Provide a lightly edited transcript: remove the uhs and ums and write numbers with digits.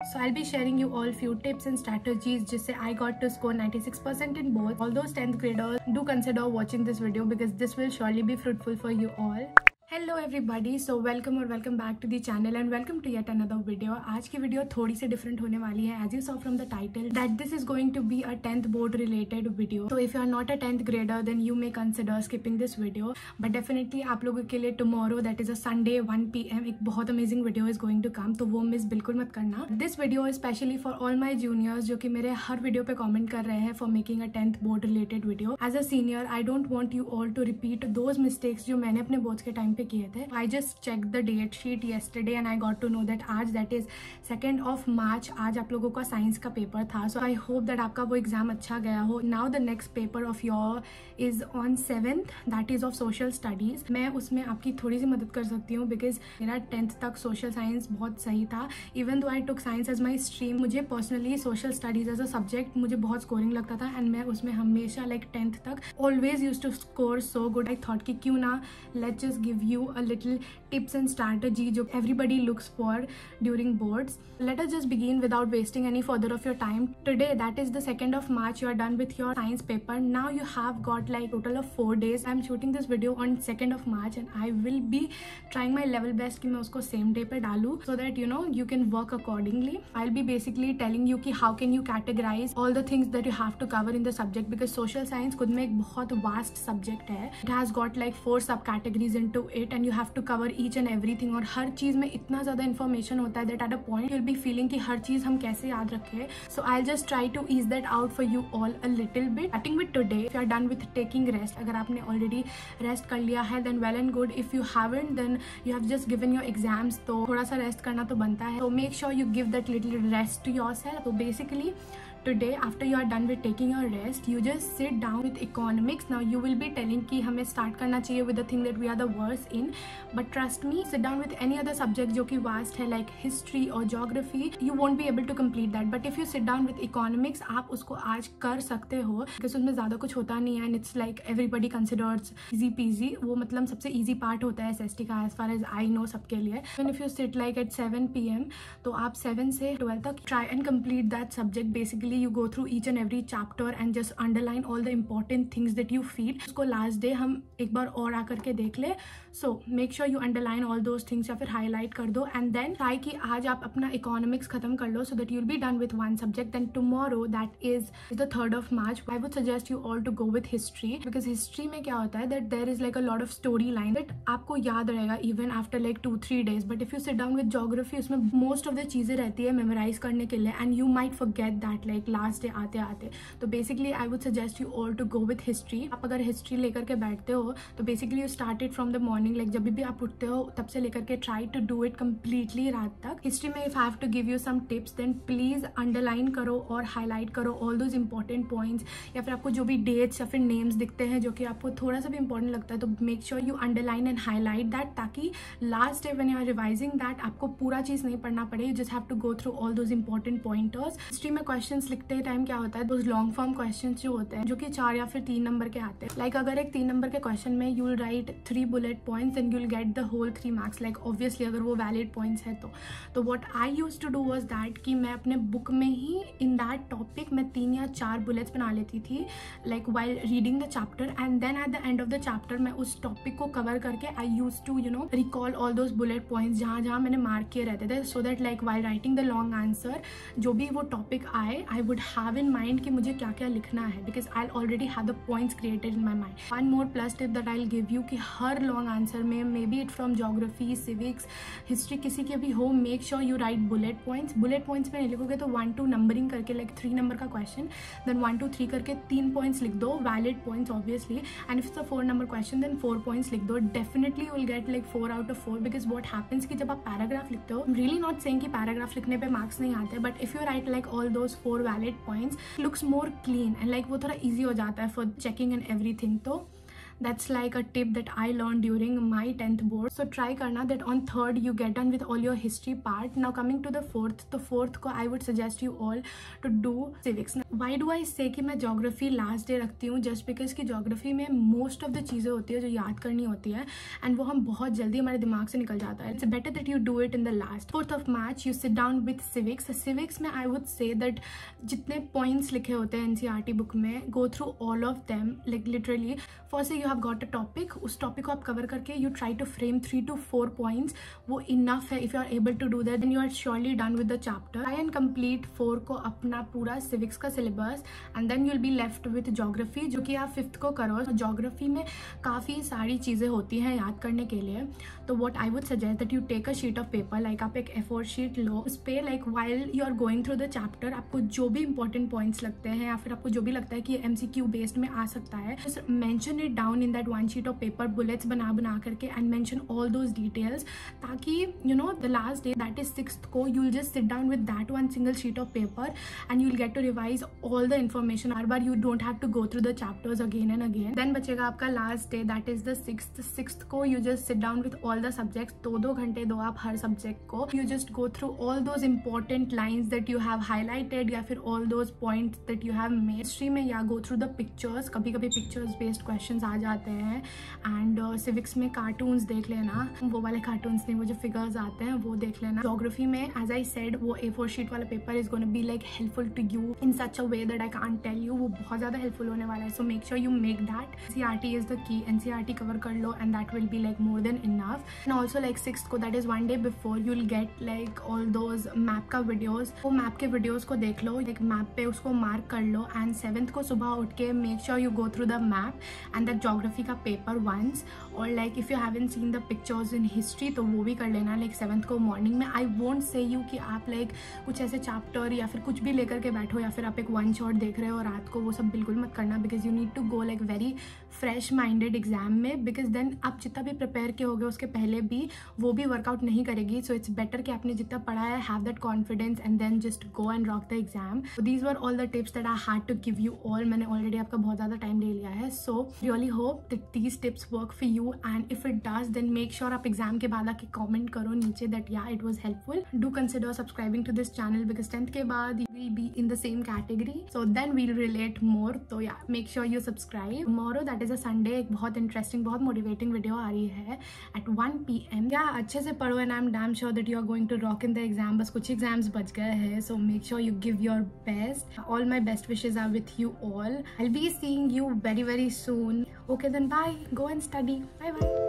So I'll be sharing you all few tips and strategies just say I got to score 96% in both. All those 10th graders, do consider watching this video because this will surely be fruitful for you all. Hello everybody, so welcome back to the channel and welcome to yet another video. आज की video थोड़ी सी different होने वाली है। As you saw from the title that this is going to be a 10th board related video. तो if you are not a 10th grader then you may consider skipping this video, but definitely आप लोगों के लिए tomorrow that is a Sunday 1 PM एक बहुत amazing video is going to come, तो वो miss बिल्कुल मत करना। This video is specially for all my juniors जो कि मेरे हर वीडियो पे कॉमेंट कर रहे हैं for making a 10th board related video. As a senior I don't want you all to repeat those mistakes जो मैंने अपने बोर्ड्स के टाइम पे किए थे। आई just checked the date sheet yesterday and I got to know that आज that is 2nd of March आज आप लोगों का साइंस का पेपर था। So I hope that आपका वो एग्जाम अच्छा गया हो। Now the next paper of your is on 7th that is of social studies। मैं उसमें आपकी थोड़ी सी मदद कर सकती हूँ बिकॉज मेरा 10th तक सोशल साइंस बहुत सही था। Even though I took science as my stream, मुझे personally social studies as a subject मुझे बहुत स्कोरिंग लगता था एंड मैं उसमें हमेशा लाइक 10th तक always use to score so good. I thought कि क्यों ना let's just give you a little tips and strategy जो everybody looks for during boards. Let us just begin without wasting any further of your time. Today that is the 2nd of March, you are done with your science paper. Now you have got like total of 4 days. I am shooting this video on 2nd of March and I will be trying my level best कि मैं उसको same day पे डालूँ so that you know you can work accordingly. I'll be basically telling you कि how can you categorize all the things that you have to cover in the subject because social science खुद में एक बहुत vast subject है. It has got like 4 subcategories into it and you have to cover each and everything और हर चीज में इतना ज्यादा इन्फॉर्मेशन होता है that at a point you'll be feeling कि हर चीज हम कैसे याद रखें. So I'll just try to ease that out for you all a little bit. Starting with today, if you are done with taking rest, अगर आपने already rest कर लिया है then well and good. If you haven't then you have just given your exams, तो थोड़ा सा rest करना तो बनता है. So make sure you give that little rest to yourself. So basically today after you are done with taking your rest you just sit down with economics. Now you will be telling कि हमें start करना चाहिए with the thing that we are the worst in, but trust me sit down with any other subject जो कि vast है like history or geography, you won't be able to complete that. But if you sit down with economics आप उसको आज कर सकते हो because उसमें ज़्यादा कुछ होता नहीं है and it's like everybody considers easy peasy. वो मतलब सबसे easy part होता है SST का as far as I know सबके लिए. And if you sit like at 7 PM तो आप 7 से 12 तक try and complete that subject. Basically you go through each and every chapter and just underline all the important things that you feel. उसको last day हम एक बार और आकर के देख ले. So make sure you underline all those things या फिर highlight कर दो and then try कि आज आप अपना economics खत्म कर लो so that you'll be done with one subject. Then tomorrow that is the 3rd of March I would suggest you all to go with history because history में क्या होता है that there is like a lot of storyline that आपको याद रहेगा even after like 2-3 days. But if you sit down with geography उसमें most of the चीज़ें रहती है memorize करने के लिए and you might forget that like last day आते आते. तो basically I would suggest you all to go with history. आप अगर history लेकर के बैठते हो तो basically you start it from the morning, like जब भी आप उठते हो तब से लेकर के try to do it completely रात तक. history में if I have to give you some tips then please underline करो और highlight करो all those important points. या फिर आपको जो भी dates या फिर names दिखते हैं जो कि आपको थोड़ा सा भी important लगता है तो make sure you underline and highlight that ताकि last day when you are revising that आपको पूरा चीज़ नहीं पढ़ना पड़े. you just have to go through all those important pointers. history में questions लिखते टाइम क्या होता है those long form questions जो होते हैं जो कि 4 या फिर 3 नंबर के आते हैं. like अगर एक 3 नंबर के क्वेश्चन में you will write 3 bullet points and you will get the whole 3 marks. like obviously अगर वो valid points है तो what I used to do was that कि मैं अपने book में ही in that topic मैं 3 या 4 bullets बना लेती थी like while reading the chapter and then at the end of the chapter मैं उस topic को cover करके I used to you know recall all those bullet points जहाँ जहाँ मैंने mark किए रहते थे so that like while writing the long answer जो भी वो topic आए I would have in mind कि मुझे क्या क्या लिखना है because I'll already have the points created in my mind. One more plus tip that I'll give you कि हर long answer में maybe it from geography, civics, history किसी के भी हो make sure you write bullet points. bullet points में नहीं लिखोगे तो 1-2 numbering करके like 3 number का question then 1-2-3 करके 3 points लिख दो valid points obviously and if it's a 4 number question then 4 points लिख दो. definitely you will get like 4 out of 4 because what happens कि जब आप paragraph लिखते हो I'm really not saying कि paragraph लिखने पे marks नहीं आते but if you write like all those 4 valid points looks more clean and like वो थोड़ा easy हो जाता है for checking and everything. तो That's like a tip that I learned during my 10th board. So try करना that on 3rd you get done with all your history part. Now coming to the 4th, तो 4th को I would suggest you all to do civics. Why do I say कि मैं geography last day रखती हूँ? Just because कि geography में most of the चीज़ें होती है जो याद करनी होती है and वो हम बहुत जल्दी हमारे दिमाग से निकल जाता है. It's better that you do it in the last. 4th of March you sit down with civics. Civics में I would say that जितने points लिखे होते हैं NCERT book में, go through all of them, like literally. First you have got a topic, उस topic को आप cover करके you try to frame 3 to 4 points. वो enough है. If you are able to do that, then you are surely done with the chapter. Try and complete 4 को अपना पूरा civics का syllabus, and then you'll be left with geography, जो कि आप 5th को करो. Geography में काफ़ी सारी चीज़ें होती हैं याद करने के लिए. तो what I would suggest that you take a sheet of paper, like आप एक A4 sheet लो, उस पे like while you are going through the chapter आपको जो भी important points लगते हैं या फिर आपको जो भी लगता है कि MCQ based में आ सकता है, just mention it down in that one sheet of paper, bullets बना करके and mention all those details, ताकि you know the last day, that is 6th को, you'll just sit down with that one single sheet of paper and you'll get to revise all the information. Bar you don't have to go through the chapters again and again. Then बचेगा आपका last day, that is the 6th को you just sit down with all the subjects. 2 घंटे दो आप हर subject को. You just go through all those important lines that you have highlighted या फिर all those points that you have made. History में या go through the pictures, कभी pictures based questions आ जाते हैं. And civics में cartoons देख लेना, वो वाले cartoons नहीं, वो जो figures आते हैं वो देख लेना. Geography में as I said वो A4 sheet वाला paper is going to be like helpful to you in such a way that I can't tell you. वो बहुत ज़्यादा helpful होने वाला है. So make sure you make that. NCERT is the key. NCERT cover कर लो and that will be like more than enough. And also like 6th को, that is one day before, you'll get like all those map का videos. वो map के videos को देख लो, like map पे उसको mark कर लो. And 7th को सुबह उठ के make sure you go through the map and the geography का paper once. Or like if you haven't seen the pictures in history तो वो भी कर लेना like 7th को morning में. I won't say you कि आप like कुछ ऐसे chapter या फिर कुछ भी लेकर के बैठो या फिर आप एक one shot देख रहे हो रात को, वो सब बिल्कुल मत करना. Because you need to go like very fresh minded exam में, because then आप जितना भी prepare के होगे उसके पहले भी वो भी workout नहीं करेगी. So it's better कि आपने जितना पढ़ा है have that confidence and then just go and rock the exam. So these were all the tips that I had to give you all. मैंने already आपका बहुत ज़्यादा time ले लिया है. So really hope that these tips work for you, and if it does then make sure आप exam के बाद आके comment करो नीचे that yeah it was helpful. Do consider subscribing to this channel because 10th के बाद you will be in the same category, so then we'll relate more. So yeah, make sure you subscribe. Tomorrow, that is a Sunday, एक बहुत interesting, बहुत motivating video आ रही है at 1 PM. Yeah, अच्छे से पढ़ो and I'm damn sure that you are going to rock in the exam. बस कुछ exams बच गए हैं, so make sure you give your best. All my best wishes are with you all. I'll be seeing you very soon. Okay then, bye. Go and study. Bye.